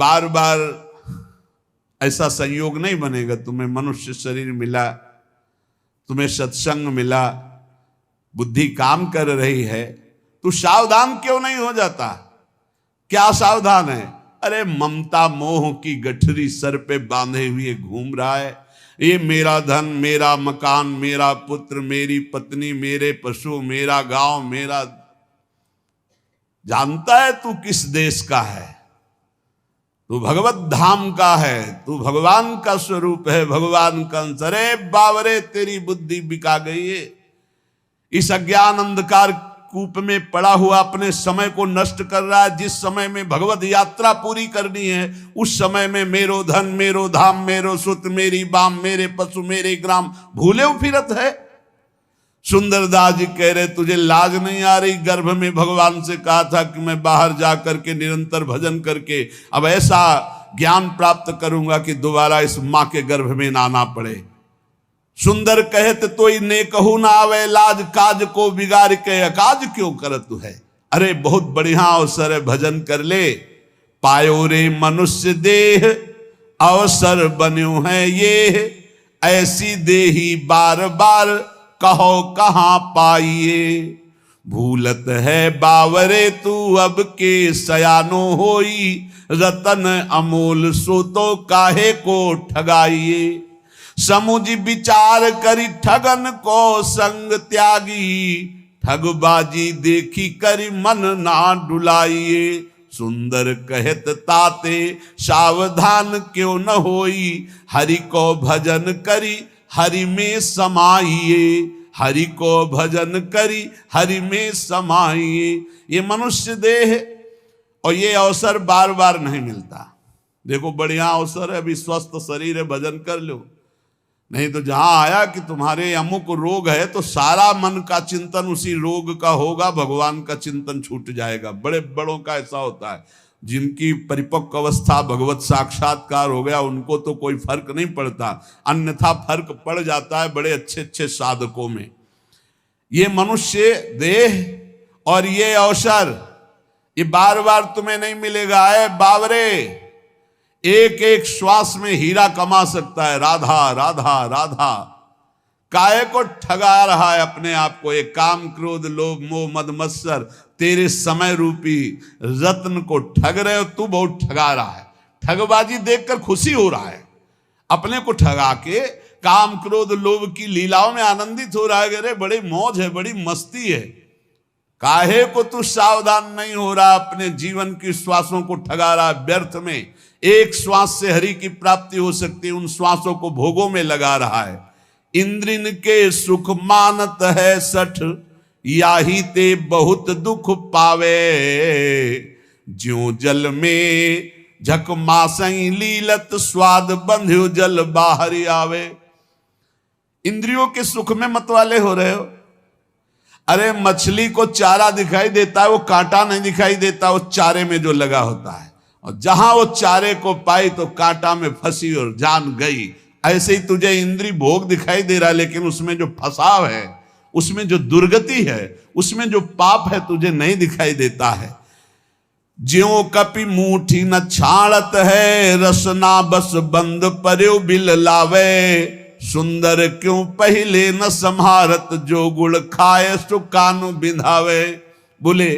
बार बार ऐसा संयोग नहीं बनेगा। तुम्हें मनुष्य शरीर मिला, तुम्हें सत्संग मिला, बुद्धि काम कर रही है, तू सावधान क्यों नहीं हो जाता? क्या सावधान है? अरे ममता मोह की गठरी सर पे बांधे हुए घूम रहा है। ये मेरा धन, मेरा मकान, मेरा पुत्र, मेरी पत्नी, मेरे पशु, मेरा गांव, मेरा। जानता है तू किस देश का है? तू भगवत धाम का है, तू भगवान का स्वरूप है, भगवान का अंश। अरे बावरे तेरी बुद्धि बिका गई है। इस अज्ञान अंधकार कूप में पड़ा हुआ अपने समय को नष्ट कर रहा है। जिस समय में भगवत यात्रा पूरी करनी है उस समय में मेरो धन, मेरो धाम, मेरो सुत, मेरी बाम, मेरे पशु, मेरे ग्राम भूले फिरत है। सुंदरदास जी कह रहे तुझे लाज नहीं आ रही? गर्भ में भगवान से कहा था कि मैं बाहर जा करके निरंतर भजन करके अब ऐसा ज्ञान प्राप्त करूंगा कि दोबारा इस मां के गर्भ में ना आना पड़े। सुंदर कहत तोई ने कहू ना आवे, लाज काज को बिगाड़ के अकाज क्यों करत है। अरे बहुत बढ़िया अवसर है, भजन कर ले। पायो रे मनुष्य देह अवसर बन्यो है ये, ऐसी देही बार बार कहो कहां पाइए। भूलत है बावरे तू अब के सयानो होई, रतन अमोल सो तो काहे को ठगाइए। समुझ विचार करी ठगन को संग त्यागी, ठगबाजी देखी करी मन ना डुलाइए। सुंदर कहत ताते सावधान क्यों न होई, हरि को भजन करी हरि में समाइए। हरि को भजन करी हरि में समाइए। ये मनुष्य देह और ये अवसर बार बार नहीं मिलता। देखो बढ़िया अवसर है, अभी स्वस्थ शरीर है, भजन कर लो। नहीं तो जहां आया कि तुम्हारे अमुक रोग है तो सारा मन का चिंतन उसी रोग का होगा, भगवान का चिंतन छूट जाएगा। बड़े बड़ों का ऐसा होता है, जिनकी परिपक्व अवस्था भगवत साक्षात्कार हो गया उनको तो कोई फर्क नहीं पड़ता, अन्यथा फर्क पड़ जाता है बड़े अच्छे अच्छे साधकों में। ये मनुष्य देह और ये अवसर ये बार बार तुम्हें नहीं मिलेगा। है बावरे, एक एक श्वास में हीरा कमा सकता है। राधा राधा राधा, काहे को ठगा रहा है अपने आप को? एक काम क्रोध लोभ मोह मद मत्सर तेरे समय रूपी रत्न को ठग रहे हो। तू बहुत ठगा रहा है, ठगबाजी देखकर खुशी हो रहा है, अपने को ठगा के काम क्रोध लोभ की लीलाओं में आनंदित हो रहा है। अरे बड़ी मौज है, बड़ी मस्ती है। काहे को तू सावधान नहीं हो रहा? अपने जीवन की श्वासों को ठगा रहा है व्यर्थ में। एक श्वास से हरि की प्राप्ति हो सकती है, उन श्वासों को भोगों में लगा रहा है। इंद्रिन के सुख मानत है सठ, याही ते बहुत दुख पावे। ज्यों जल में झक मासई लीलत, स्वाद बंध्यो जल बाहर आवे। इंद्रियों के सुख में मत वाले हो रहे हो। अरे मछली को चारा दिखाई देता है, वो कांटा नहीं दिखाई देता, वो चारे में जो लगा होता है। और जहां वो चारे को पाई तो कांटा में फंसी और जान गई। ऐसे ही तुझे इंद्री भोग दिखाई दे रहा है, लेकिन उसमें जो फसाव है, उसमें जो दुर्गति है, उसमें जो पाप है तुझे नहीं दिखाई देता है। ज्यों कपि मूठी न छाड़त है, रसना बस बंद पर्यो बिल लावे। सुंदर क्यों पहले न संहारत, जो गुड़ खाए सो कानु बिंधावे। बोले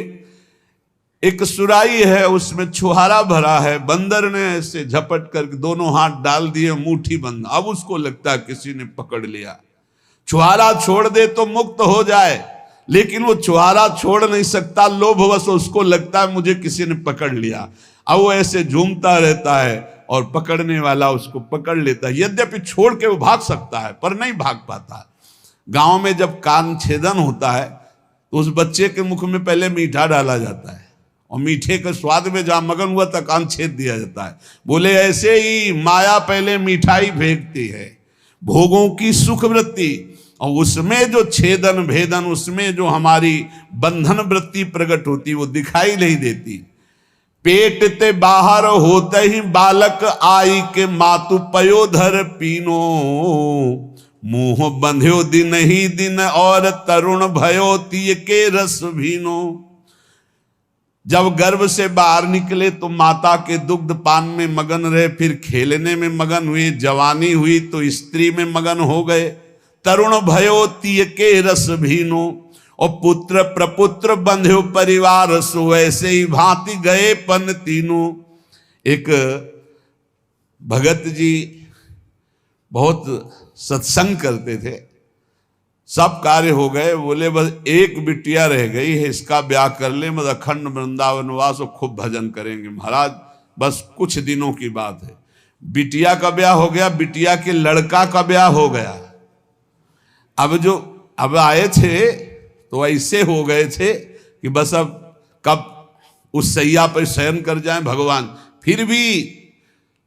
एक सुराई है, उसमें छुहारा भरा है, बंदर ने ऐसे झपट करके दोनों हाथ डाल दिए, मुट्ठी बंद। अब उसको लगता है किसी ने पकड़ लिया। छुहारा छोड़ दे तो मुक्त हो जाए, लेकिन वो छुहारा छोड़ नहीं सकता, लोभवश उसको लगता है मुझे किसी ने पकड़ लिया। अब वो ऐसे झूमता रहता है और पकड़ने वाला उसको पकड़ लेता है। यद्यपि छोड़ के वो भाग सकता है पर नहीं भाग पाता। गांव में जब कान छेदन होता है तो उस बच्चे के मुख में पहले मीठा डाला जाता है और मीठे के स्वाद में जहां मगन हुआ तक कान छेद दिया जाता है। बोले ऐसे ही माया पहले मिठाई फेंकती है, भोगों की सुख वृत्ति, और उसमें जो छेदन भेदन, उसमें जो हमारी बंधन वृत्ति प्रकट होती वो दिखाई नहीं देती। पेट ते बाहर होते ही बालक आई के मातु पयोधर पीनो। मुंह बंध्यो दिन ही दिन और तरुण भयो तीय के रस भीनो। जब गर्भ से बाहर निकले तो माता के दुग्ध पान में मगन रहे, फिर खेलने में मगन हुए, जवानी हुई तो स्त्री में मगन हो गए। तरुण भयो तीय के रस भीनो, और पुत्र प्रपुत्र बंध्यो परिवार सो, ऐसे ही भांति गए पन तीनों। एक भगत जी बहुत सत्संग करते थे, सब कार्य हो गए, बोले बस एक बिटिया रह गई है, इसका ब्याह कर ले, मतलब अखंड वृंदावन वास और खूब भजन करेंगे महाराज, बस कुछ दिनों की बात है। बिटिया का ब्याह हो गया, बिटिया के लड़का का ब्याह हो गया। अब आए थे तो ऐसे हो गए थे कि बस अब कब उस सैया पर शयन कर जाएं भगवान। फिर भी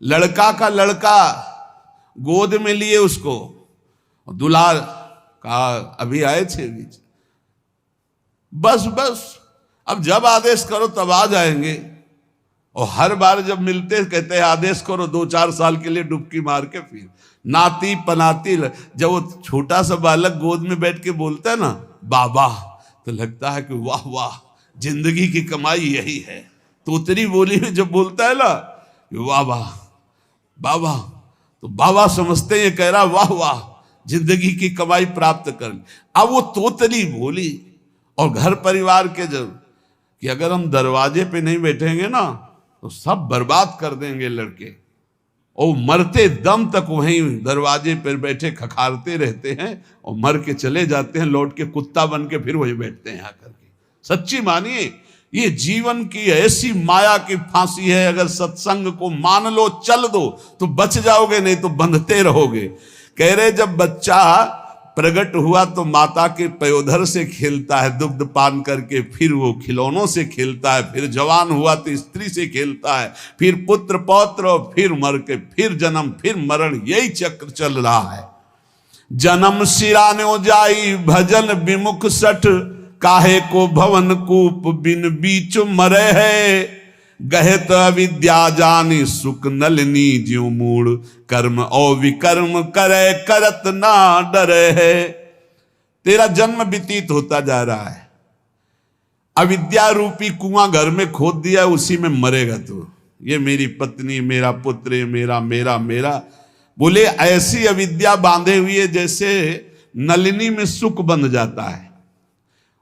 लड़का का लड़का गोद में लिए उसको, दुलार का अभी आए थे बीच, बस अब जब आदेश करो तब आ जाएंगे। और हर बार जब मिलते कहते हैं आदेश करो, 2-4 साल के लिए डुबकी मार के फिर नाती पनाती। जब वो छोटा सा बालक गोद में बैठ के बोलता है ना बाबा, तो लगता है कि वाह वाह, जिंदगी की कमाई यही है। तोतरी बोली में जब बोलता है ना वाह वाह बाबा, तो बाबा समझते ये कह रहा वाह वाह, जिंदगी की कमाई प्राप्त कर। अब वो तोतली बोली। और घर परिवार के जब कि अगर हम दरवाजे पे नहीं बैठेंगे ना तो सब बर्बाद कर देंगे लड़के, और मरते दम तक वहीं दरवाजे पर बैठे खखारते रहते हैं और मर के चले जाते हैं, लौट के कुत्ता बन के फिर वहीं बैठते हैं आकर के। सच्ची मानिए, ये जीवन की ऐसी माया की फांसी है, अगर सत्संग को मान लो चल दो तो बच जाओगे, नहीं तो बंधते रहोगे। कह रहे जब बच्चा प्रकट हुआ तो माता के पयोधर से खेलता है दुग्ध पान करके, फिर वो खिलौनों से खेलता है, फिर जवान हुआ तो स्त्री से खेलता है, फिर पुत्र पौत्र, और फिर मर के फिर जन्म फिर मरण, यही चक्र चल रहा है। जन्म सिरानो जाई भजन विमुख सठ, काहे को भवन कूप बिन बीच मरे है। गहत अविद्या जानी सुख नलिनी ज्यों मूड़, कर्म और विकर्म करे करत ना डरे है। तेरा जन्म व्यतीत होता जा रहा है, अविद्या रूपी कुआं घर में खोद दिया, उसी में मरेगा तू। ये मेरी पत्नी, मेरा पुत्र, मेरा मेरा मेरा, बोले ऐसी अविद्या बांधे हुई है जैसे नलिनी में सुख बंध जाता है।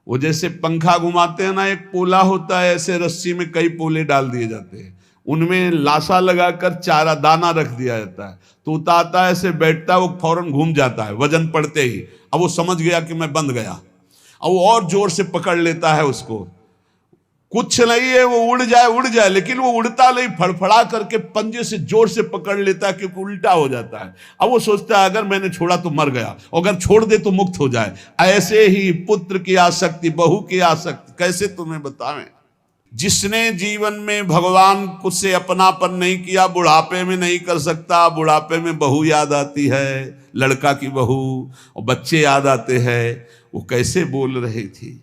वो जैसे पंखा घुमाते हैं ना, एक पोला होता है, ऐसे रस्सी में कई पोले डाल दिए जाते हैं, उनमें लाशा लगाकर चारा दाना रख दिया जाता है, तोता आता है ऐसे बैठता है, वो फौरन घूम जाता है वजन पड़ते ही। अब वो समझ गया कि मैं बंध गया, अब वो और जोर से पकड़ लेता है उसको। कुछ नहीं है, वो उड़ जाए, लेकिन वो उड़ता नहीं, फड़फड़ा करके पंजे से जोर से पकड़ लेता है क्योंकि उल्टा हो जाता है। अब वो सोचता है अगर मैंने छोड़ा तो मर गया, अगर छोड़ दे तो मुक्त हो जाए। ऐसे ही पुत्र की आसक्ति, बहू की आसक्ति, कैसे तुम्हें बतावें। जिसने जीवन में भगवान कुछ से अपनापन नहीं किया, बुढ़ापे में नहीं कर सकता। बुढ़ापे में बहू याद आती है, लड़का की बहू, और बच्चे याद आते हैं, वो कैसे बोल रही थी,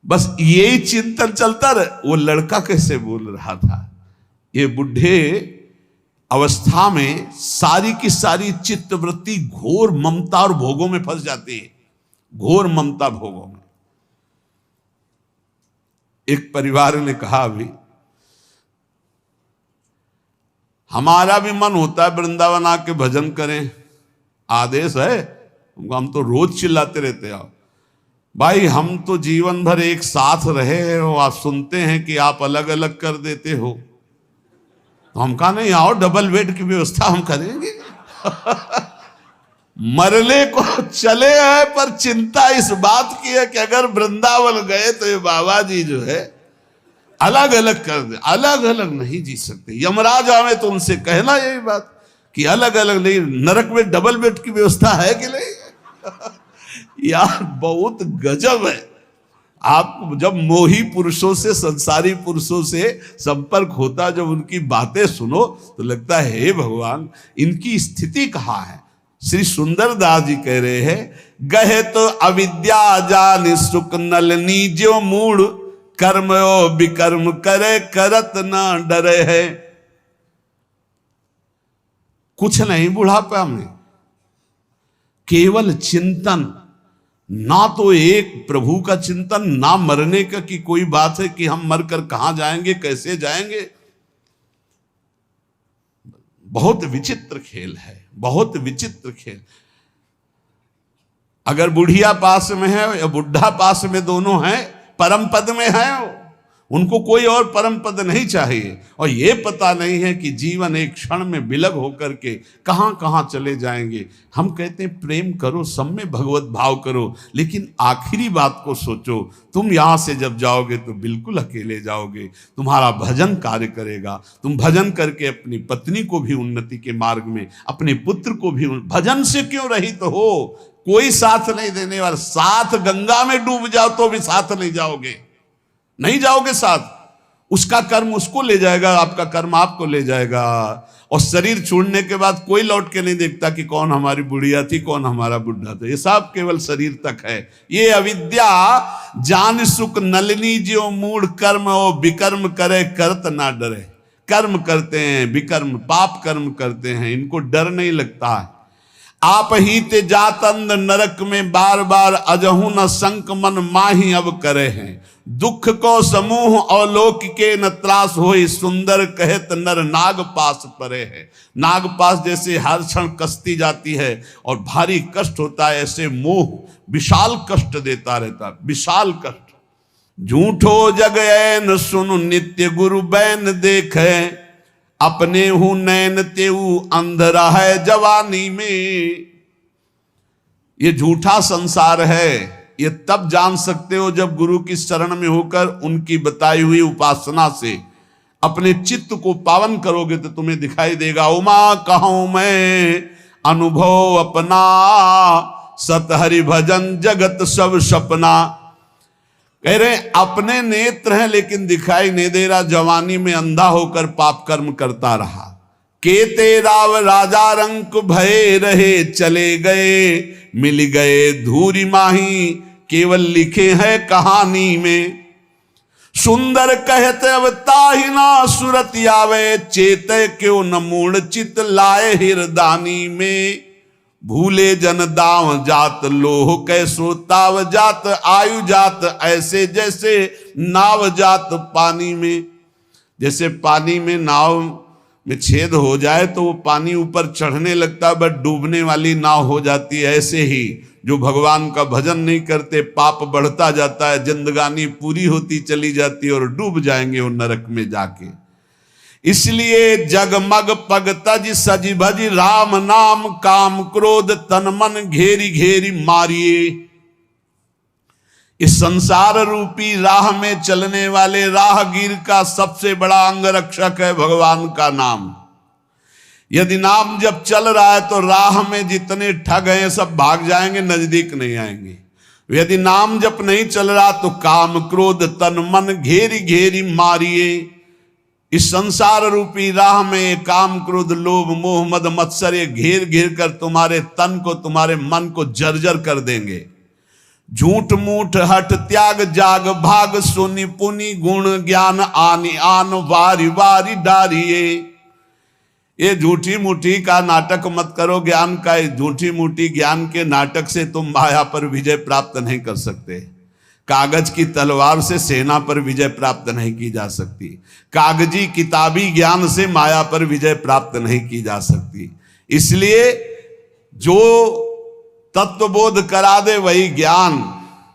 बस यही चिंतन चलता रहे। वो लड़का कैसे बोल रहा था। ये बुढ़े अवस्था में सारी की सारी चित्तवृत्ति घोर ममता और भोगों में फंस जाती है, घोर ममता भोगों में। एक परिवार ने कहा अभी, हमारा भी मन होता है वृंदावन आके भजन करें, आदेश है, हम तो रोज चिल्लाते रहते हैं। भाई हम तो जीवन भर एक साथ रहे हैं और आप सुनते हैं कि आप अलग अलग कर देते हो, तो हम कहा नहीं, आओ डबल बेड की व्यवस्था हम करेंगे। मरने को चले हैं, पर चिंता इस बात की है कि अगर वृंदावन गए तो ये बाबा जी जो है अलग अलग कर दे, अलग अलग नहीं जी सकते। यमराज आवे तो उनसे कहना यही बात कि अलग अलग नहीं, नरक में डबल बेड की व्यवस्था है कि नहीं। यार बहुत गजब है। आप जब मोही पुरुषों से, संसारी पुरुषों से संपर्क होता, जब उनकी बातें सुनो तो लगता है हे भगवान, इनकी स्थिति कहाँ है। श्री सुंदरदास जी कह रहे हैं, गहे तो अविद्या जान सुख नलनी जो मूड, कर्म ओ विकर्म करे करत ना डरे है। कुछ नहीं बुढ़ापा में, केवल चिंतन, ना तो एक प्रभु का चिंतन, ना मरने का कि कोई बात है कि हम मरकर कहां जाएंगे, कैसे जाएंगे। बहुत विचित्र खेल है, बहुत विचित्र खेल। अगर बुढ़िया पास में है या बुढ़ा पास में, दोनों हैं, परम पद में है, उनको कोई और परम पद नहीं चाहिए। और ये पता नहीं है कि जीवन एक क्षण में विलग होकर के कहां कहां चले जाएंगे। हम कहते हैं प्रेम करो, सब में भगवत भाव करो, लेकिन आखिरी बात को सोचो। तुम यहां से जब जाओगे तो बिल्कुल अकेले जाओगे। तुम्हारा भजन कार्य करेगा। तुम भजन करके अपनी पत्नी को भी उन्नति के मार्ग में, अपने पुत्र को भी, भजन से क्यों रहित हो, कोई साथ नहीं देने वाला। साथ गंगा में डूब जाओ तो भी साथ नहीं जाओगे, नहीं जाओगे साथ। उसका कर्म उसको ले जाएगा, आपका कर्म आपको ले जाएगा। और शरीर छोड़ने के बाद कोई लौट के नहीं देखता कि कौन हमारी बुढ़िया थी, कौन हमारा बुढ़ा था। ये सब केवल शरीर तक है। ये अविद्या जान सुख नलिनी जो मूढ़ कर्म ओ विकर्म करे करत ना डरे। कर्म करते हैं, विकर्म पाप कर्म करते हैं, इनको डर नहीं लगता है। आप ही ते जात अंध नरक में बार बार अजहू न संक मन माही अब करे हैं। दुख को समूह अवलोक के न त्रास होई, सुंदर कहत नर नाग पास परे है। नाग पास जैसे हर क्षण कसती जाती है और भारी कष्ट होता है, ऐसे मोह विशाल कष्ट देता रहता, विशाल कष्ट। झूठो जग ऐन सुनु नित्य गुरु बैन देखे, अपने हूं नैन तेऊ अंधरा है जवानी में। ये झूठा संसार है, ये तब जान सकते हो जब गुरु की शरण में होकर उनकी बताई हुई उपासना से अपने चित्त को पावन करोगे तो तुम्हें दिखाई देगा। उमा कहूं मैं अनुभव अपना, सत हरि भजन जगत सब सपना। कह रहे अपने नेत्र हैं लेकिन दिखाई नहीं दे रहा, जवानी में अंधा होकर पाप कर्म करता रहा। केते राव राजा रंक भय रहे, चले गए मिल गए धूरी माही, केवल लिखे हैं कहानी में। सुंदर कहते अब ताहि ना सुरत आवे, चेते क्यों न मूढ़ चित लाए हिरदानी में। भूले जन दाव जात लोह कैसो ताव जात, आयु जात ऐसे जैसे नाव जात पानी में। जैसे पानी में नाव में छेद हो जाए तो वो पानी ऊपर चढ़ने लगता है, बट डूबने वाली नाव हो जाती है। ऐसे ही जो भगवान का भजन नहीं करते, पाप बढ़ता जाता है, जिंदगानी पूरी होती चली जाती है और डूब जाएंगे वो नरक में जाके। इसलिए जगमग पग तज सज भज राम नाम, काम क्रोध तन मन घेरी घेरी मारिए। इस संसार रूपी राह में चलने वाले राहगीर का सबसे बड़ा अंगरक्षक है भगवान का नाम। यदि नाम जब चल रहा है तो राह में जितने ठग हैं सब भाग जाएंगे, नजदीक नहीं आएंगे। यदि नाम जप नहीं चल रहा तो काम क्रोध तन मन घेरी घेरी मारिए। इस संसार रूपी राह में काम क्रोध लोभ मोह मद मत्सर घेर घेर कर तुम्हारे तन को, तुम्हारे मन को जर्जर कर देंगे। झूठ मूठ हट त्याग जाग भाग, सुनि पुनि गुण ज्ञान आनि आन वारी वारी डारिये। ये झूठी मूठी का नाटक मत करो ज्ञान का। झूठी मूठी ज्ञान के नाटक से तुम माया पर विजय प्राप्त नहीं कर सकते। कागज की तलवार से सेना पर विजय प्राप्त नहीं की जा सकती। कागजी किताबी ज्ञान से माया पर विजय प्राप्त नहीं की जा सकती। इसलिए जो तत्वबोध करा दे वही ज्ञान,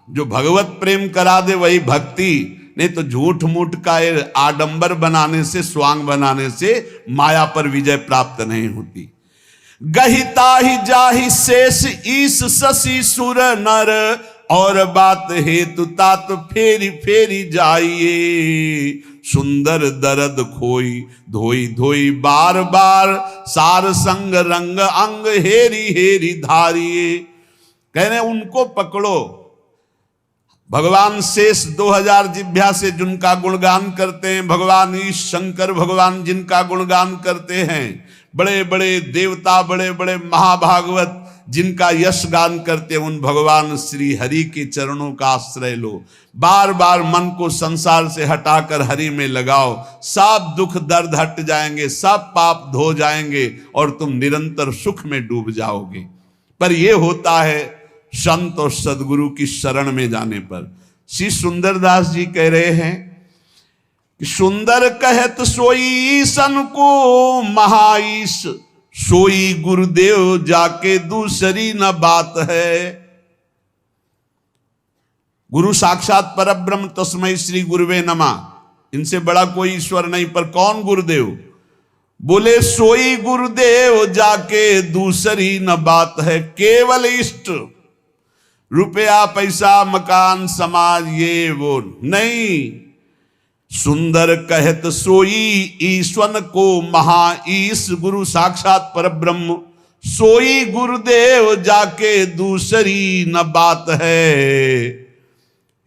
जो भगवत प्रेम करा दे वही भक्ति। नहीं तो झूठ मूठ का आडंबर बनाने से, स्वांग बनाने से माया पर विजय प्राप्त नहीं होती। गहिता ही जाहि शेष ईश शशि सुर नर, और बात हेतु तात फेरी फेरी जाइए। सुंदर दर्द खोई धोई धोई बार बार, सार संग रंग अंग हेरी हेरी धारिये। कह रहे उनको पकड़ो। भगवान शेष 2000 जिभ्या से जिनका गुणगान करते हैं, भगवान ईश शंकर भगवान जिनका गुणगान करते हैं, बड़े बड़े देवता, बड़े बड़े महाभागवत जिनका यश गान करते हैं, उन भगवान श्री हरि के चरणों का आश्रय लो। बार बार मन को संसार से हटाकर हरि में लगाओ, सब दुख दर्द हट जाएंगे, सब पाप धो जाएंगे और तुम निरंतर सुख में डूब जाओगे। पर यह होता है संत और सदगुरु की शरण में जाने पर। श्री सुंदरदास जी कह रहे हैं कि सुंदर कहत सोई ईसन को महाईश, सोई गुरुदेव जाके दूसरी न बात है। गुरु साक्षात परब्रह्म तस्मै श्री गुरुवे नमः, इनसे बड़ा कोई ईश्वर नहीं। पर कौन गुरुदेव? बोले सोई गुरुदेव जाके दूसरी न बात है। केवल इष्ट, रुपया पैसा मकान समाज ये वो नहीं। सुंदर कहत सोई ईश्वन को महाईश, गुरु साक्षात परब्रह्म, सोई गुरुदेव जाके दूसरी न बात है।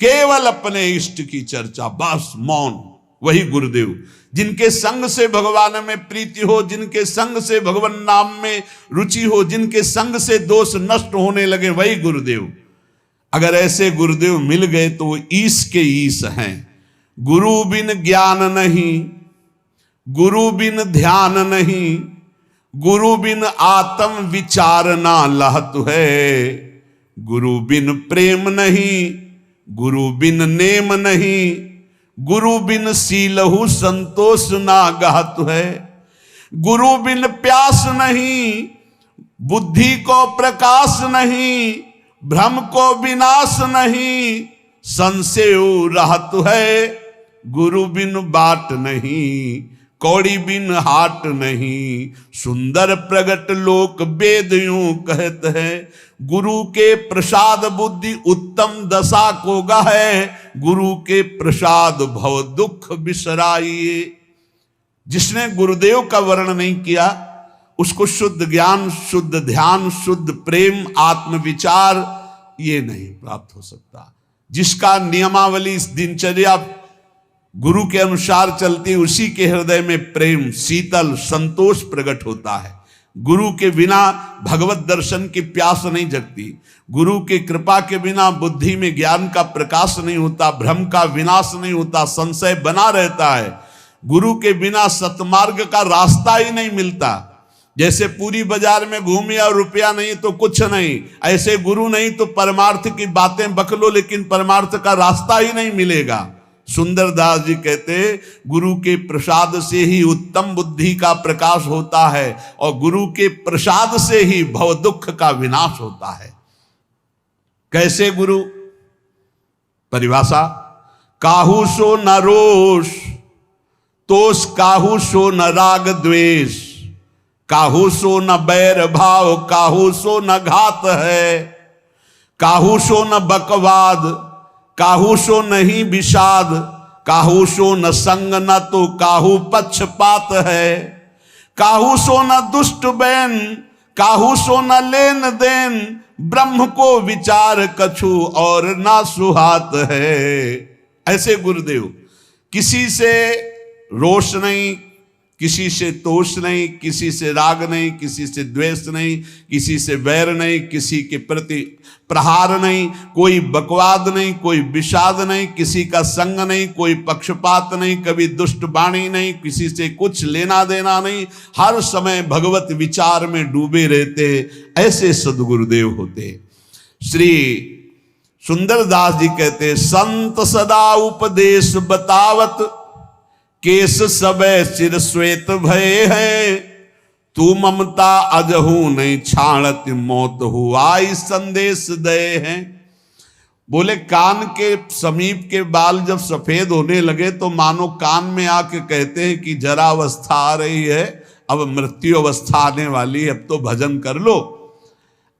केवल अपने इष्ट की चर्चा, बस मौन, वही गुरुदेव। जिनके संग से भगवान में प्रीति हो, जिनके संग से भगवान नाम में रुचि हो, जिनके संग से दोष नष्ट होने लगे, वही गुरुदेव। अगर ऐसे गुरुदेव मिल गए तो वो ईश के ईश हैं। गुरु बिन ज्ञान नहीं, गुरु बिन ध्यान नहीं, गुरु बिन आत्म विचार ना लहत है। गुरु बिन प्रेम नहीं, गुरु बिन नेम नहीं, गुरु बिन सीलहु संतोष ना गहत है। गुरु बिन प्यास नहीं, बुद्धि को प्रकाश नहीं, भ्रम को विनाश नहीं, संशय रहत है। गुरु बिन बाट नहीं, कौड़ी बिन हाट नहीं, सुंदर प्रगट लोक वेद यूं कहत है। गुरु के प्रसाद बुद्धि उत्तम दशा को गहे, गुरु के प्रसाद भव दुख बिसराइए। जिसने गुरुदेव का वर्णन नहीं किया उसको शुद्ध ज्ञान, शुद्ध ध्यान, शुद्ध प्रेम, आत्मविचार ये नहीं प्राप्त हो सकता। जिसका नियमावली दिनचर्या गुरु के अनुसार चलती, उसी के हृदय में प्रेम, शीतल, संतोष प्रकट होता है। गुरु के बिना भगवत दर्शन की प्यास नहीं जगती। गुरु की कृपा के बिना बुद्धि में ज्ञान का प्रकाश नहीं होता, भ्रम का विनाश नहीं होता, संशय बना रहता है। गुरु के बिना सतमार्ग का रास्ता ही नहीं मिलता। जैसे पूरी बाजार में घूमे और रुपया नहीं तो कुछ नहीं, ऐसे गुरु नहीं तो परमार्थ की बातें बक लो, लेकिन परमार्थ का रास्ता ही नहीं मिलेगा। सुंदरदास जी कहते गुरु के प्रसाद से ही उत्तम बुद्धि का प्रकाश होता है और गुरु के प्रसाद से ही भव दुख का विनाश होता है। कैसे गुरु? परिभाषा, काहू सो न रोष, तोष काहू सो न राग द्वेष, काहू सो न बैर भाव, काहू सो न घात है, काहू सो न बकवाद, काहू सो नहीं विषाद, काहू सो न संग न तो काहू पक्षपात है, काहू सो न दुष्ट बैन, काहू सो न लेन देन, ब्रह्म को विचार कछु और ना सुहात है। ऐसे गुरुदेव, किसी से रोष नहीं, किसी से तोष नहीं, किसी से राग नहीं, किसी से द्वेष नहीं, किसी से वैर नहीं, किसी के प्रति प्रहार नहीं, कोई बकवाद नहीं, कोई विषाद नहीं, किसी का संग नहीं, कोई पक्षपात नहीं, कभी दुष्ट वाणी नहीं, किसी से कुछ लेना देना नहीं, हर समय भगवत विचार में डूबे रहते। ऐसे सदगुरुदेव होते। श्री सुंदरदास जी कहते, संत सदा उपदेश बतावत, केस सबे सिर श्वेत भय है, तू ममता अजहू नहीं छाणत, मौत हुआ संदेश दे हैं। बोले कान के समीप के बाल जब सफेद होने लगे तो मानो कान में आके कहते हैं कि जरा अवस्था आ रही है, अब मृत्यु अवस्था आने वाली है, अब तो भजन कर लो।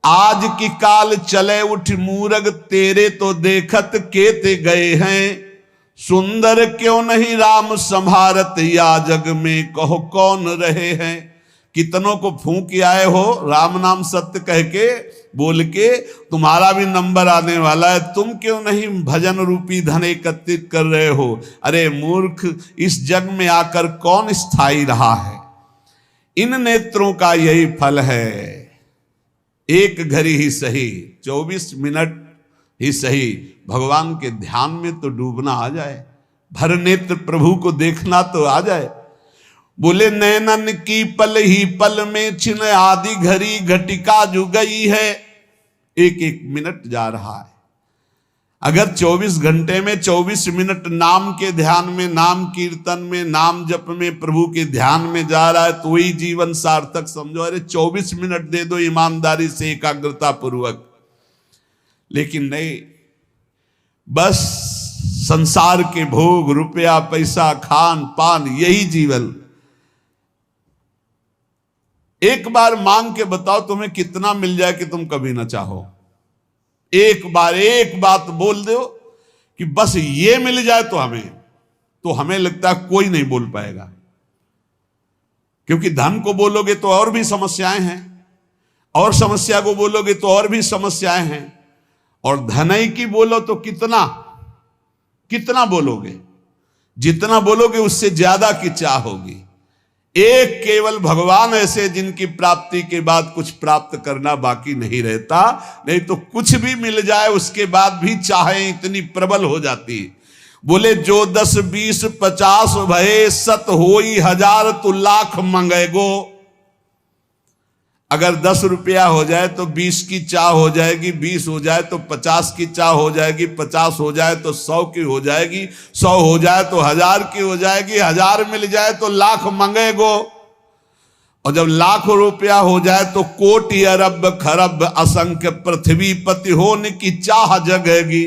आज की काल चले उठ मूरग, तेरे तो देखत केते गए हैं, सुंदर क्यों नहीं राम संभारत, या जग में कहो कौन रहे हैं। कितनों को फूंक आए हो राम नाम सत्य कह के बोल के, तुम्हारा भी नंबर आने वाला है, तुम क्यों नहीं भजन रूपी धन एकत्रित कर रहे हो। अरे मूर्ख, इस जग में आकर कौन स्थायी रहा है। इन नेत्रों का यही फल है, एक घड़ी ही सही, 24 मिनट ही सही, भगवान के ध्यान में तो डूबना आ जाए, भर नेत्र प्रभु को देखना तो आ जाए। बोले नैनन की पल ही पल में छिन आदि घड़ी घटिका जो गई है, एक एक मिनट जा रहा है। अगर 24 घंटे में 24 मिनट नाम के ध्यान में, नाम कीर्तन में, नाम जप में, प्रभु के ध्यान में जा रहा है तो वही जीवन सार्थक समझो। अरे 24 मिनट दे दो ईमानदारी से, एकाग्रता पूर्वक। लेकिन नहीं, बस संसार के भोग, रुपया पैसा, खान पान, यही जीवन। एक बार मांग के बताओ तुम्हें कितना मिल जाए कि तुम कभी ना चाहो। एक बार एक बात बोल दो कि बस ये मिल जाए तो हमें लगता है कोई नहीं बोल पाएगा। क्योंकि धन को बोलोगे तो और भी समस्याएं हैं, और समस्या को बोलोगे तो और भी समस्याएं हैं, और धनई की बोलो तो कितना कितना बोलोगे, जितना बोलोगे उससे ज्यादा की चाह होगी। एक केवल भगवान ऐसे जिनकी प्राप्ति के बाद कुछ प्राप्त करना बाकी नहीं रहता। नहीं तो कुछ भी मिल जाए उसके बाद भी चाहे इतनी प्रबल हो जाती। बोले जो 10 20 50 भये, सत होई हजार तो लाख मंगेगो। अगर 10 रुपया हो जाए तो 20 की चाह हो जाएगी, 20 हो जाए तो 50 की चाह हो जाएगी, 50 हो जाए तो 100 की हो जाएगी, 100 हो जाए तो 1000 की हो जाएगी, 1000 मिल जाए तो लाख मंगेगो। और जब लाख रुपया हो जाए तो कोटि अरब खरब असंख्य पृथ्वी पति होने की चाह जगेगी।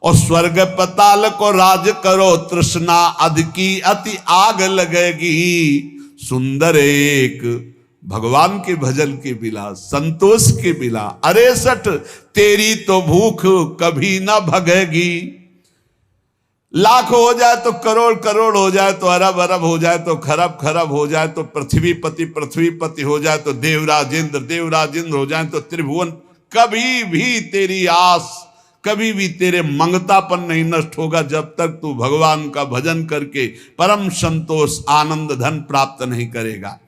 और स्वर्ग पताल को राज करो, तृष्णा अध की अति आग लगेगी। सुंदर एक भगवान के भजन के बिना, संतोष के बिना, अरे सठ तेरी तो भूख कभी ना भगेगी। लाख हो जाए तो करोड़ करोड़ हो जाए, तो अरब अरब हो जाए, तो खरब खरब हो जाए, तो पृथ्वीपति हो जाए, तो देवराज इंद्र हो जाए, तो त्रिभुवन, कभी भी तेरी आस, कभी भी तेरे मंगतापन नहीं नष्ट होगा जब तक तू भगवान का भजन करके परम संतोष आनंद धन प्राप्त नहीं करेगा।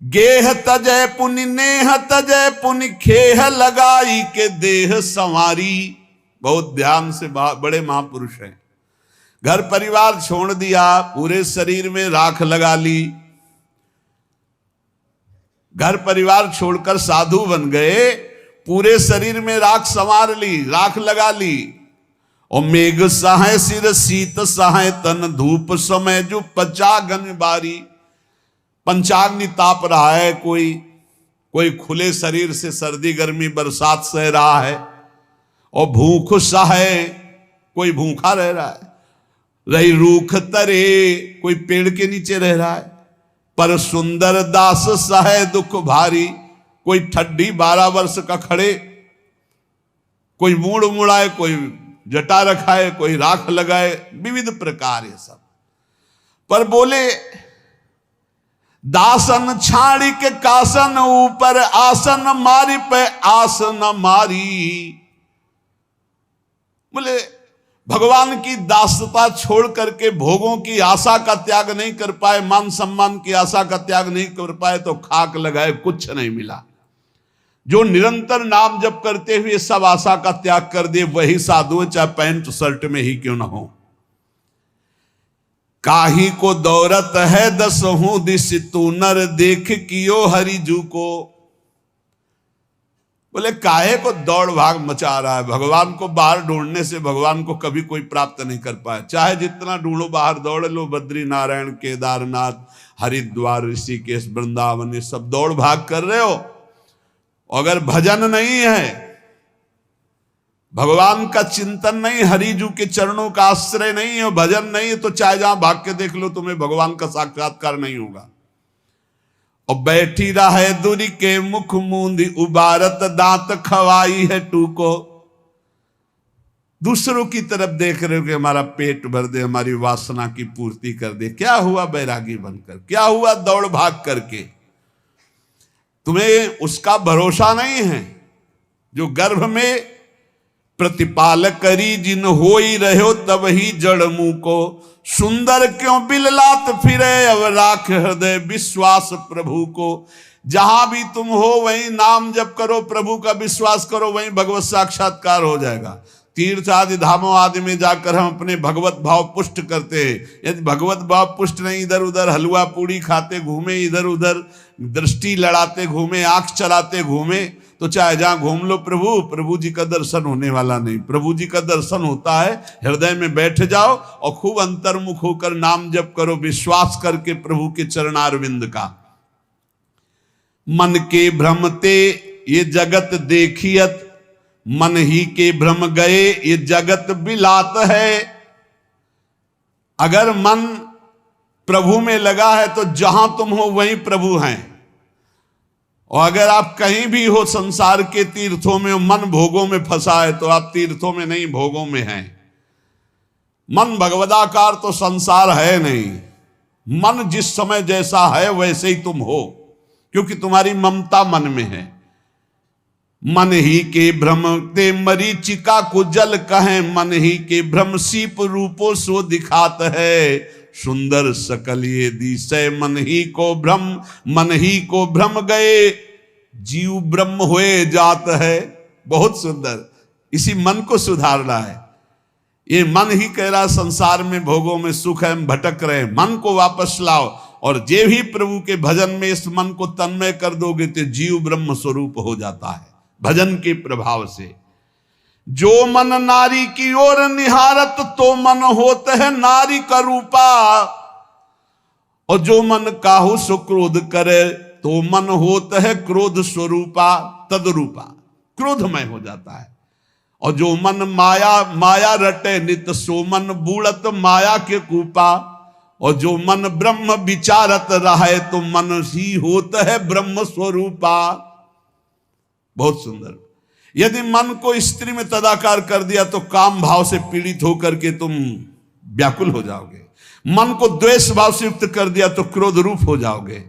गेह तजय पुनि नेह तजय पुनि खेह लगाई के देह संवारी। बहुत ध्यान से, बड़े महापुरुष हैं। घर परिवार छोड़ दिया, पूरे शरीर में राख लगा ली। घर परिवार छोड़कर साधु बन गए, पूरे शरीर में राख संवार ली, राख लगा ली। और मेघ सहाय सिर शीत सहाय तन, धूप समय जो पचा गन बारी। पंचाग्नि ताप रहा है, कोई खुले शरीर से सर्दी गर्मी बरसात सह रहा है, और भूख सहे, कोई भूखा रह रहा है। रही रूख तरे, कोई पेड़ के नीचे रह रहा है। पर सुंदर दास सहे दुख भारी, कोई ठड्डी 12 वर्ष का खड़े, कोई मूड़ मुड़ाए, कोई जटा रखाए, कोई राख लगाए, विविध प्रकार ये सब। पर बोले दासन छाड़ी के कासन, ऊपर आसन मारी पे आसन मारी। बोले भगवान की दासता छोड़ करके भोगों की आशा का त्याग नहीं कर पाए, मान सम्मान की आशा का त्याग नहीं कर पाए, तो खाक लगाए, कुछ नहीं मिला। जो निरंतर नाम जप करते हुए सब आशा का त्याग कर दे, वही साधु, चाहे पैंट शर्ट में ही क्यों ना हो। काही को दौरत है 10 दिश, तू नर देख कियो हरिजू को। बोले काहे को दौड़ भाग मचा रहा है। भगवान को बाहर ढूंढने से भगवान को कभी कोई प्राप्त नहीं कर पाया। चाहे जितना ढूंढो, बाहर दौड़ लो, बद्री नारायण, केदारनाथ, हरिद्वार, ऋषिकेश, वृंदावन, ये सब दौड़ भाग कर रहे हो। अगर भजन नहीं है, भगवान का चिंतन नहीं, हरिजू के चरणों का आश्रय नहीं है, भजन नहीं है, तो चाहे जहां भाग के देख लो, तुम्हें भगवान का साक्षात्कार नहीं होगा। और बैठी रहे दूरी के मुख मूंदी, उबारत दांत खवाई है टूको। दूसरों की तरफ देख रहे हो कि हमारा पेट भर दे, हमारी वासना की पूर्ति कर दे। क्या हुआ बैरागी बनकर, क्या हुआ दौड़ भाग करके। तुम्हें उसका भरोसा नहीं है जो गर्भ में प्रतिपाल करी, जिन हो ही रहो तब ही जड़ मुंह को। सुंदर क्यों बिललात फिरे, अब राख हृदय विश्वास प्रभु को। जहां भी तुम हो वहीं नाम जप करो, प्रभु का विश्वास करो, वहीं भगवत साक्षात्कार हो जाएगा। तीर्थ आदि धामों आदि में जाकर हम अपने भगवत भाव पुष्ट करते हैं। यदि भगवत भाव पुष्ट नहीं, इधर उधर हलवा पूड़ी खाते घूमे, इधर उधर दृष्टि लड़ाते घूमे, आंख चलाते घूमे, तो चाहे जहां घूम लो प्रभु जी का दर्शन होने वाला नहीं। प्रभु जी का दर्शन होता है हृदय में बैठ जाओ और खूब अंतर्मुख होकर नाम जप करो, विश्वास करके प्रभु के चरणारविंद का। मन के भ्रमते ये जगत देखियत, मन ही के भ्रम गए ये जगत बिलात है। अगर मन प्रभु में लगा है तो जहां तुम हो वहीं प्रभु हैं। और अगर आप कहीं भी हो संसार के तीर्थों में, मन भोगों में फंसा है तो आप तीर्थों में नहीं, भोगों में हैं। मन भगवदाकार तो संसार है नहीं। मन जिस समय जैसा है वैसे ही तुम हो, क्योंकि तुम्हारी ममता मन में है। मन ही के भ्रम ते मरीचिका को जल कहें, मन ही के भ्रम सीप रूपो सो दिखात है। सुंदर सकल ये दिशय मन ही को भ्रम, मन ही को भ्रम गए जीव ब्रह्म हुए जात है। बहुत सुंदर, इसी मन को सुधारना है। ये मन ही कह रहा संसार में भोगों में सुख है, हम भटक रहे हैं। मन को वापस लाओ, और जे भी प्रभु के भजन में इस मन को तन्मय कर दोगे तो जीव ब्रह्म स्वरूप हो जाता है भजन के प्रभाव से। जो मन नारी की ओर निहारत तो मन होत है नारी का रूपा, और जो मन काहू सो क्रोध करे तो मन होत है क्रोध स्वरूपा तदरूपा, क्रोधमय हो जाता है। और जो मन माया रटे नित सो मन बूढ़त माया के कूपा, और जो मन ब्रह्म विचारत रहे तो मन ही होत है ब्रह्म स्वरूपा। बहुत सुंदर। यदि मन को स्त्री में तदाकार कर दिया तो काम भाव से पीड़ित होकर के तुम व्याकुल हो जाओगे। मन को द्वेष भाव से युक्त कर दिया तो क्रोध रूप हो जाओगे।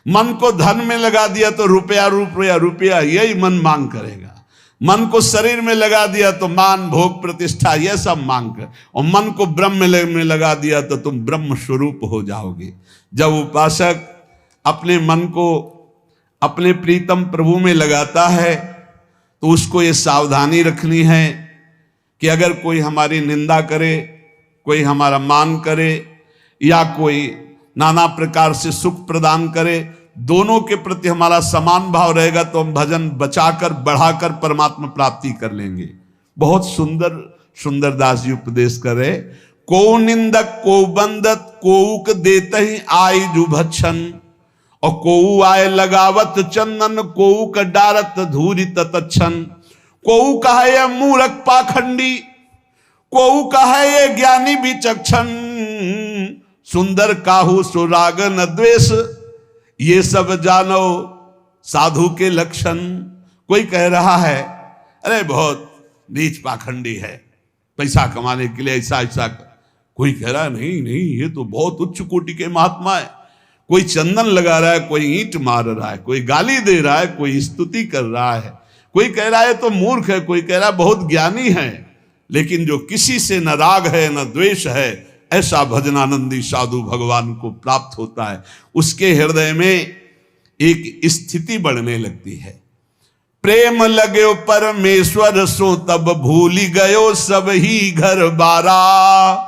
मन को धन में लगा दिया तो रुपया यही मन मांग करेगा। मन को शरीर में लगा दिया तो मान भोग प्रतिष्ठा यह सब मांग कर, और मन को ब्रह्म में लगा दिया तो तुम ब्रह्म स्वरूप हो जाओगे। जब उपासक अपने मन को अपने प्रीतम प्रभु में लगाता है तो उसको ये सावधानी रखनी है कि अगर कोई हमारी निंदा करे, कोई हमारा मान करे, या कोई नाना प्रकार से सुख प्रदान करे, दोनों के प्रति हमारा समान भाव रहेगा तो हम भजन बचाकर बढ़ाकर परमात्मा प्राप्ति कर लेंगे। बहुत सुंदर सुंदर दास जी उपदेश करे। को निंदक को बंदत कोउक देते ही आई जु भक्षण, और कोऊ आए लगावत चंदन कोऊ का डारत धूरी तत्क्षण। कोऊ कहा ये मूर्ख पाखंडी, कोऊ कहा ये ज्ञानी विचक्षण। सुंदर काहू सुराग न द्वेष, ये सब जानो साधु के लक्षण। कोई कह रहा है अरे बहुत नीच पाखंडी है, पैसा कमाने के लिए ऐसा ऐसा। कोई कह रहा है नहीं ये तो बहुत उच्च कोटि के महात्मा है। कोई चंदन लगा रहा है, कोई ईंट मार रहा है, कोई गाली दे रहा है, कोई स्तुति कर रहा है, कोई कह रहा है तो मूर्ख है, कोई कह रहा है बहुत ज्ञानी है। लेकिन जो किसी से न राग है न द्वेष है, ऐसा भजनानंदी साधु भगवान को प्राप्त होता है। उसके हृदय में एक स्थिति बढ़ने लगती है। प्रेम लगे परमेश्वर सो तब भूली गयो सब ही घर बारा,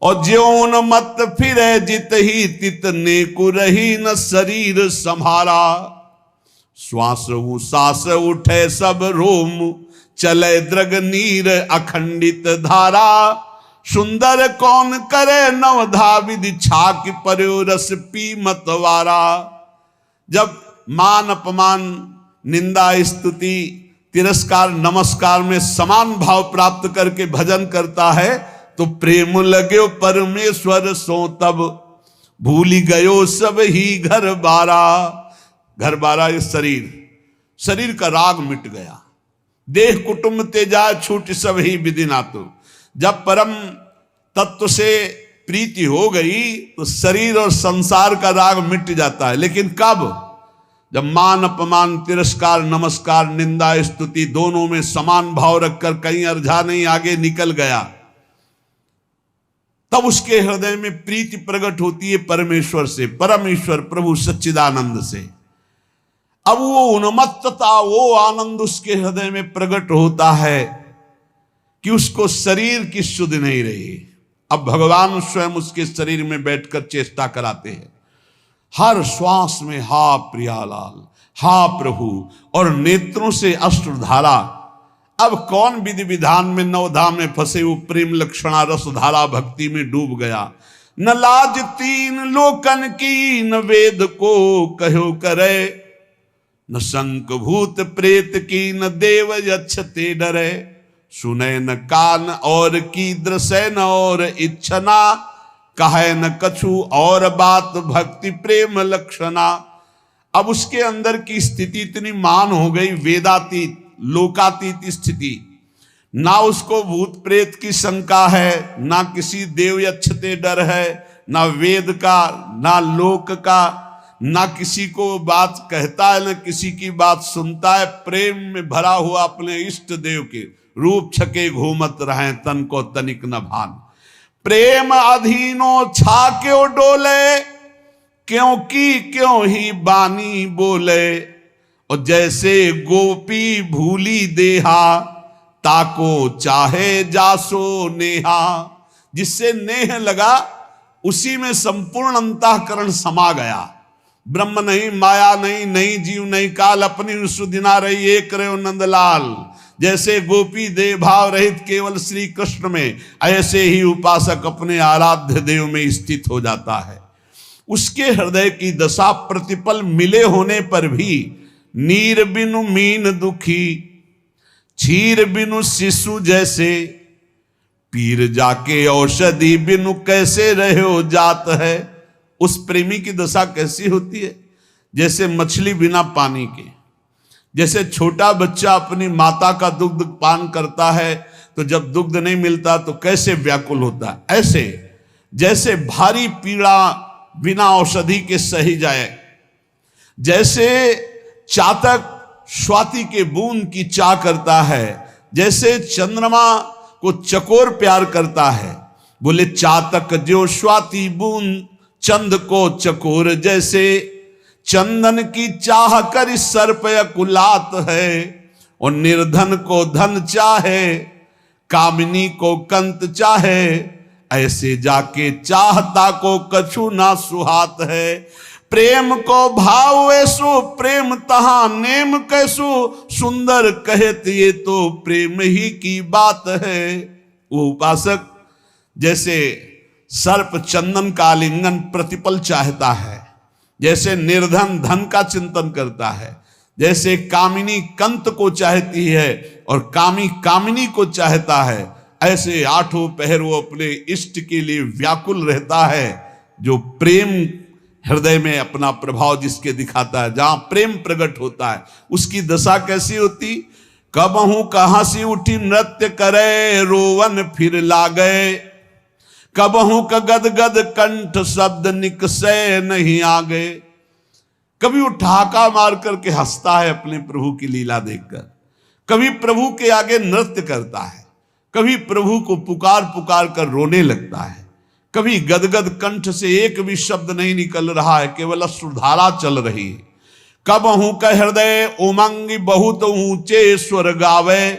और ज्योन मत फिरे जित ही तितने को रही न शरीर संभारा। श्वास सांस उठे सब रोम चले द्रग नीर अखंडित धारा। सुंदर कौन करे नवधा विधि छाक पर्यो रस पी मतवारा। जब मान अपमान निंदा स्तुति तिरस्कार नमस्कार में समान भाव प्राप्त करके भजन करता है तो प्रेम लगे परमेश्वर सो तब भूली गयो सब ही घर बारा। घर बारा ये शरीर का राग मिट गया। देह कुटुंब तेजा छूट सब ही विधि नातु। जब परम तत्व से प्रीति हो गई तो शरीर और संसार का राग मिट जाता है। लेकिन कब? जब मान अपमान तिरस्कार नमस्कार निंदा स्तुति दोनों में समान भाव रखकर कहीं अर्झा नहीं आगे निकल गया, तब उसके हृदय में प्रीति प्रकट होती है परमेश्वर से, परमेश्वर प्रभु सच्चिदानंद से। अब वो उन्मत्तता वो आनंद उसके हृदय में प्रकट होता है कि उसको शरीर की सुध नहीं रही। अब भगवान स्वयं उसके शरीर में बैठकर चेष्टा कराते हैं। हर श्वास में हा प्रियालाल, हा प्रभु, और नेत्रों से अश्रुधारा। अब कौन विधि विधान में नवधाम में फंसे हुए प्रेम लक्षणा रस धारा भक्ति में डूब गया। न लाज तीन लोकन की, न वेद को कहो करे, न शंक भूत प्रेत की, न देव यक्ष ते डरे। सुने न कान और की दृश्य न और इच्छना, कहे न कछु और बात भक्ति प्रेम लक्षणा। अब उसके अंदर की स्थिति इतनी मान हो गई, वेदातीत लोकातीत स्थिति। ना उसको भूत प्रेत की शंका है, ना किसी देव यक्ष ते डर है, ना वेद का, ना लोक का, ना किसी को बात कहता है, ना किसी की बात सुनता है। प्रेम में भरा हुआ अपने इष्ट देव के रूप छके घूमत रहे, तन को तनिक न भान। प्रेम अधीनो छा क्यों डोले, क्योंकि क्यों ही बानी बोले। और जैसे गोपी भूली देहा, ताको चाहे जासो नेहा। जिससे नेह लगा उसी में संपूर्ण अंतःकरण समा गया। ब्रह्म नहीं, माया नहीं, नहीं जीव नहीं काल, अपनी सुदिना रही एक रहे नंदलाल। जैसे गोपी देव भाव रहित केवल श्री कृष्ण में, ऐसे ही उपासक अपने आराध्य देव में स्थित हो जाता है। उसके हृदय की दशा प्रतिपल मिले होने पर भी नीर बिनु मीन दुखी, क्षीर बिनु शिशु जैसे, पीर जाके औषधि बिनु कैसे रहे हो जात है। उस प्रेमी की दशा कैसी होती है? जैसे मछली बिना पानी के, जैसे छोटा बच्चा अपनी माता का दुग्ध पान करता है तो जब दुग्ध नहीं मिलता तो कैसे व्याकुल होता है, ऐसे जैसे भारी पीड़ा बिना औषधि के सही जाए। जैसे चातक स्वाति के बूंद की चाह करता है, जैसे चंद्रमा को चकोर प्यार करता है। बोले चातक जो स्वाति बूंद चंद को चकोर जैसे, चंदन की चाह कर सर्प कुलात है। और निर्धन को धन चाहे, कामिनी को कंत चाहे, ऐसे जाके चाहता को कछु ना सुहात है। प्रेम को भाव ऐसो प्रेम तहा नेम कैसो, सुंदर कहत ये तो प्रेम ही की बात है। वो उपासक जैसे सर्प चंदन का आलिंगन प्रतिपल चाहता है, जैसे निर्धन धन का चिंतन करता है, जैसे कामिनी कंत को चाहती है और कामी कामिनी को चाहता है, ऐसे आठों पहर वो अपने इष्ट के लिए व्याकुल रहता है। जो प्रेम हृदय में अपना प्रभाव जिसके दिखाता है, जहां प्रेम प्रकट होता है, उसकी दशा कैसी होती। कबहू कहां सी उठी नृत्य करे, रोवन फिर लागे, कबहू का गदगद कंठ शब्द निकसे नहीं आगे। कभी वो ठहाका मार करके हंसता है अपने प्रभु की लीला देखकर, कभी प्रभु के आगे नृत्य करता है, कभी प्रभु को पुकार पुकार कर रोने लगता है, कभी गदगद कंठ से एक भी शब्द नहीं निकल रहा है, केवल अश्रुधारा चल रही है। कबहू का हृदय उमंग बहुत ऊंचे स्वर गावे,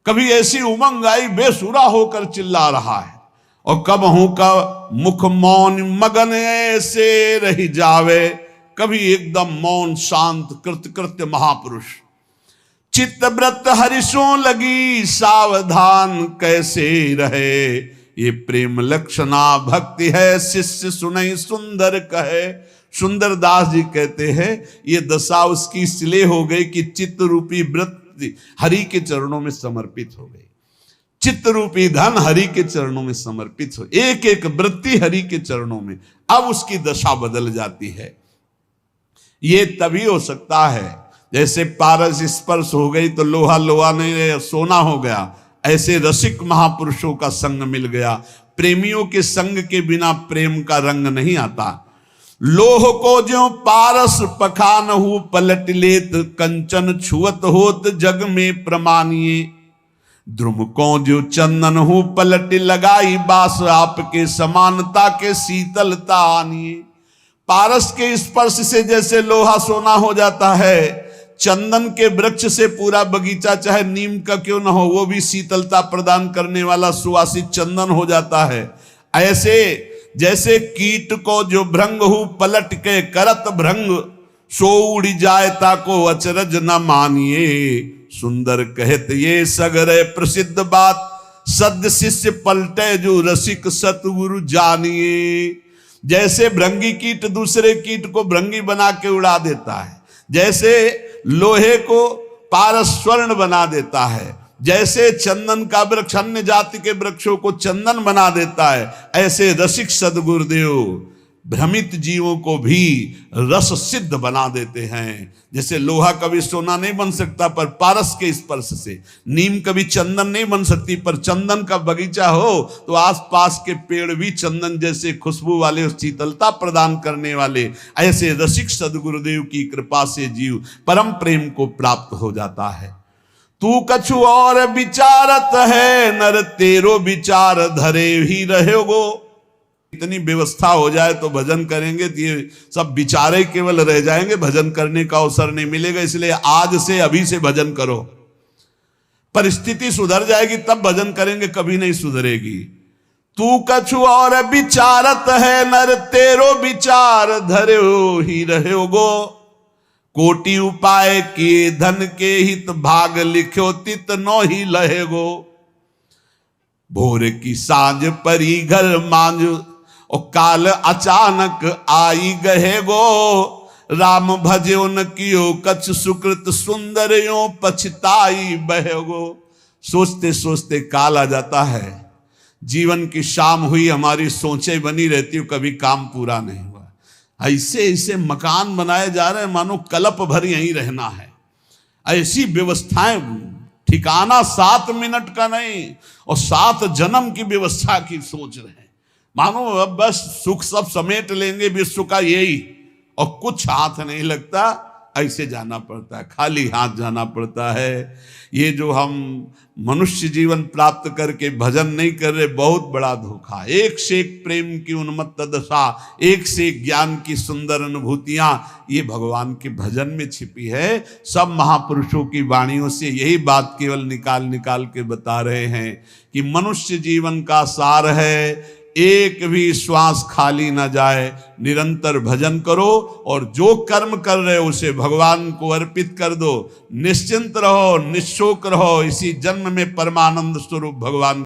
कभी ऐसी उमंग आई बेसुरा होकर चिल्ला रहा है। और कबहू का मुख मौन मगन ऐसे रही जावे, कभी एकदम मौन शांत कृत्य महापुरुष। चित्त व्रत हरिशों लगी सावधान कैसे रहे, ये प्रेम लक्षणा भक्ति है शिष्य सुनई सुंदर कहे। सुंदर दास जी कहते हैं ये दशा उसकी इसलिए हो गई कि चित्त रूपी वृत्ति हरि के चरणों में समर्पित हो गई। चित्त रूपी धन हरि के चरणों में समर्पित हो, एक एक वृत्ति हरि के चरणों में, अब उसकी दशा बदल जाती है। ये तभी हो सकता है जैसे पारस स्पर्श हो गई तो लोहा लोहा नहीं सोना हो गया, ऐसे रसिक महापुरुषों का संग मिल गया। प्रेमियों के संग के बिना प्रेम का रंग नहीं आता। लोह को ज्यों पारस पखान हो पलट लेत, कंचन छुअत होत जग में प्रमानिए। द्रुम को जो चंदन हो पलट लगाई, बास आपके समानता के शीतलता आनिए। पारस के स्पर्श से जैसे लोहा सोना हो जाता है, चंदन के वृक्ष से पूरा बगीचा चाहे नीम का क्यों ना हो वो भी शीतलता प्रदान करने वाला सुवासित चंदन हो जाता है। ऐसे जैसे कीट को जो भृंग हु पलट के करत भृंग, सो उड़ जाए ताको अचरज न मानिए। सुंदर कहत ये सगरे प्रसिद्ध बात, सद्य शिष्य पलटे जो रसिक सतगुरु जानिए। जैसे भृंगी कीट दूसरे कीट को भृंगी बना के उड़ा देता है, जैसे लोहे को पारस स्वर्ण बना देता है, जैसे चंदन का वृक्ष अन्य जाति के वृक्षों को चंदन बना देता है, ऐसे रसिक सदगुरुदेव भ्रमित जीवों को भी रस सिद्ध बना देते हैं। जैसे लोहा कभी सोना नहीं बन सकता पर पारस के स्पर्श से, नीम कभी चंदन नहीं बन सकती पर चंदन का बगीचा हो तो आसपास के पेड़ भी चंदन जैसे खुशबू वाले और शीतलता प्रदान करने वाले, ऐसे रसिक सदगुरुदेव की कृपा से जीव परम प्रेम को प्राप्त हो जाता है। तू कछु और विचारत है, नर तेरो विचार धरे ही रहोगो। इतनी व्यवस्था हो जाए तो भजन करेंगे तो ये सब विचारे केवल रह जाएंगे, भजन करने का अवसर नहीं मिलेगा। इसलिए आज से अभी से भजन करो, परिस्थिति सुधर जाएगी तब भजन करेंगे, कभी नहीं सुधरेगी। तू कछु और विचारत है, नर तेरो विचार धरो ही रहोगो। कोटि उपाय किए धन के हित, भाग लिख्यो तित नो ही लहेगो। भोर की सांझ परी घर मांझ, और काल अचानक आई गहे गो। राम भजो न कियो कछ सुकृत, सुंदर यो पछताई बहेगो। सोचते सोचते काल आ जाता है, जीवन की शाम हुई, हमारी सोचें बनी रहती हो, कभी काम पूरा नहीं हुआ। ऐसे ऐसे मकान बनाए जा रहे हैं मानो कल्प भर यहीं रहना है। ऐसी व्यवस्थाएं, ठिकाना 7 मिनट का नहीं और 7 जन्म की व्यवस्था की सोच रहे हैं। मानो अब बस सुख सब समेट लेंगे विश्व का यही, और कुछ हाथ नहीं लगता, ऐसे जाना पड़ता है, खाली हाथ जाना पड़ता है। ये जो हम मनुष्य जीवन प्राप्त करके भजन नहीं कर रहे, बहुत बड़ा धोखा। एक से एक प्रेम की उन्मत्त दशा, एक से एक ज्ञान की सुंदर अनुभूतियां, ये भगवान के भजन में छिपी है। सब महापुरुषों की वाणियों से यही बात केवल निकाल निकाल के बता रहे हैं कि मनुष्य जीवन का सार है, एक भी श्वास खाली ना जाए, निरंतर भजन करो और जो कर्म कर रहे हो उसे भगवान को अर्पित कर दो। निश्चिंत रहो, निशोक रहो, इसी जन्म में परमानंद स्वरूप भगवान